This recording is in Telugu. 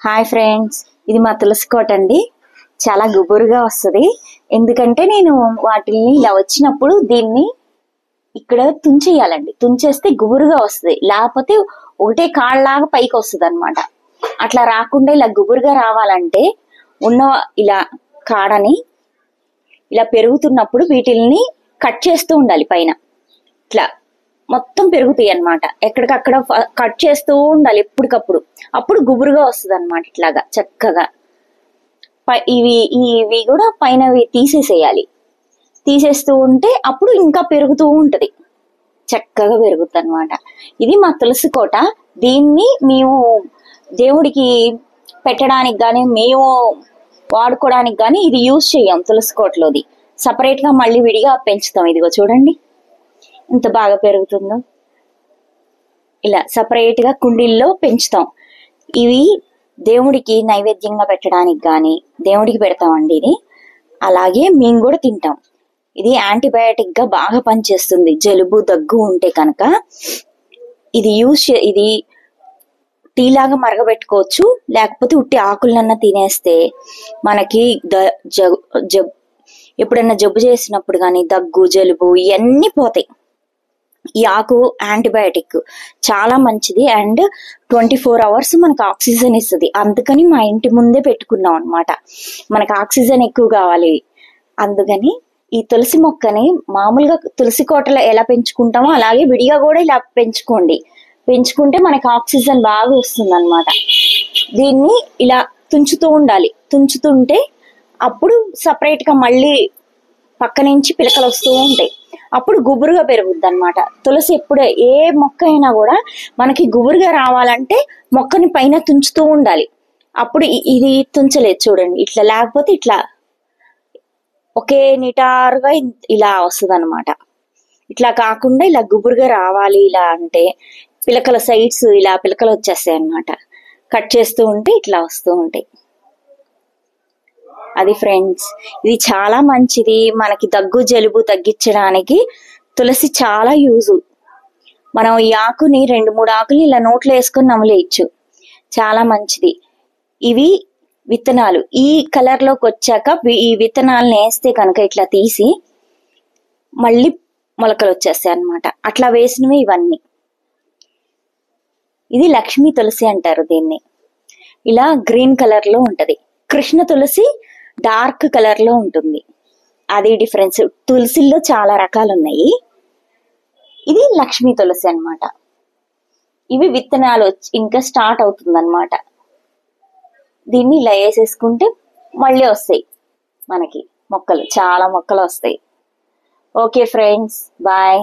హాయ్ ఫ్రెండ్స్, ఇది మా తులసి కోట అండి. చాలా గుబురుగా వస్తుంది. ఎందుకంటే నేను వాటిని ఇలా వచ్చినప్పుడు దీన్ని ఇక్కడ తుంచేయాలండి. తుంచేస్తే గుబురుగా వస్తుంది, లేకపోతే ఒకటే కాళ్ళలాగా పైకి వస్తుంది అనమాట. అట్లా రాకుండా ఇలా గుబురుగా రావాలంటే ఉన్న ఇలా కాడని ఇలా పెరుగుతున్నప్పుడు వీటిల్ని కట్ చేస్తూ ఉండాలి. పైన ఇట్లా మొత్తం పెరుగుతాయి అన్నమాట. ఎక్కడికక్కడ కట్ చేస్తూ ఉండాలి ఎప్పటికప్పుడు. అప్పుడు గుబురుగా వస్తుంది అనమాట. ఇట్లాగా చక్కగా ఇవి కూడా పైన తీసేసేయాలి. తీసేస్తూ ఉంటే అప్పుడు ఇంకా పెరుగుతూ ఉంటది, చక్కగా పెరుగుతుంది అనమాట. ఇది మా తులసి కోట. దీన్ని మేము దేవుడికి పెట్టడానికి గానీ మేము వాడుకోవడానికి గానీ ఇది యూజ్ చేయం. తులసి కోటలోది సపరేట్ గా మళ్ళీ విడిగా పెంచుతాం. ఇదిగో చూడండి ఎంత బాగా పెరుగుతుందో. ఇలా సపరేట్ గా కుండీల్లో పెంచుతాం. ఇవి దేవుడికి నైవేద్యంగా పెట్టడానికి గాని దేవుడికి పెడతామండి ఇది. అలాగే మేము కూడా తింటాం. ఇది యాంటీబయాటిక్ గా బాగా పనిచేస్తుంది. జలుబు దగ్గు ఉంటే కనుక ఇది టీ లాగా మరగబెట్టుకోవచ్చు, లేకపోతే ఉట్టి ఆకులన్నా తినేస్తే మనకి ఎప్పుడన్నా జబ్బు చేసినప్పుడు కానీ దగ్గు జలుబు ఇవన్నీ పోతాయి. ఈ ఆకు యాంటీబయాటిక్ చాలా మంచిది. అండ్ 24 hours మనకు ఆక్సిజన్ ఇస్తుంది. అందుకని మా ఇంటి ముందే పెట్టుకున్నాం అనమాట. మనకు ఆక్సిజన్ ఎక్కువ కావాలి. అందుకని ఈ తులసి మొక్కని మామూలుగా తులసి కోటలో ఎలా పెంచుకుంటామో అలాగే విడిగా కూడా ఇలా పెంచుకుంటే మనకు ఆక్సిజన్ బాగా వస్తుంది అనమాట. దీన్ని ఇలా తుంచుతూ ఉండాలి. తుంచుతుంటే అప్పుడు సపరేట్ గా మళ్ళీ పక్క నుంచి పిలకలు వస్తూ ఉంటాయి. అప్పుడు గుబురుగా పెరుగుద్ది అనమాట. తులసి ఎప్పుడే ఏ మొక్క అయినా కూడా మనకి గుబురుగా రావాలంటే మొక్కని పైన తుంచుతూ ఉండాలి. అప్పుడు ఇది తుంచలేదు చూడండి, ఇట్లా లేకపోతే ఇట్లా ఒకే నిటారుగా ఇలా వస్తుంది అనమాట. ఇట్లా కాకుండా ఇలా గుబురుగా రావాలి. ఇలా అంటే పిలకల సైడ్స్ ఇలా పిలకలు వచ్చేస్తాయి అనమాట. కట్ చేస్తూ ఉంటే ఇట్లా వస్తూ ఉంటాయి. అది ఫ్రెండ్స్, ఇది చాలా మంచిది. మనకి దగ్గు జలుబు తగ్గించడానికి తులసి చాలా యూజు. మనం ఈ ఆకుని 2-3 ఆకులు ఇలా నోట్లో వేసుకొని నమలేయచ్చు. చాలా మంచిది. ఇవి విత్తనాలు ఈ కలర్ లోకి వచ్చాక ఈ విత్తనాలను వేస్తే కనుక ఇట్లా తీసి మళ్ళీ మొలకలు వచ్చేస్తాయి అన్నమాట. అట్లా వేసినవి ఇవన్నీ. ఇది లక్ష్మీ తులసి అంటారు దీన్ని. ఇలా గ్రీన్ కలర్ లో ఉంటది. కృష్ణ తులసి డార్క్ కలర్ లో ఉంటుంది. అది డిఫరెన్స్. తులసిల్లో చాలా రకాలు ఉన్నాయి. ఇది లక్ష్మీ తులసి అన్నమాట. ఇవి విత్తనాలు ఇంకా స్టార్ట్ అవుతుంది అనమాట. దీన్ని ఇలా వేసేసుకుంటే మళ్ళీ వస్తాయి మనకి మొక్కలు. చాలా మొక్కలు వస్తాయి. Okay friends, bye.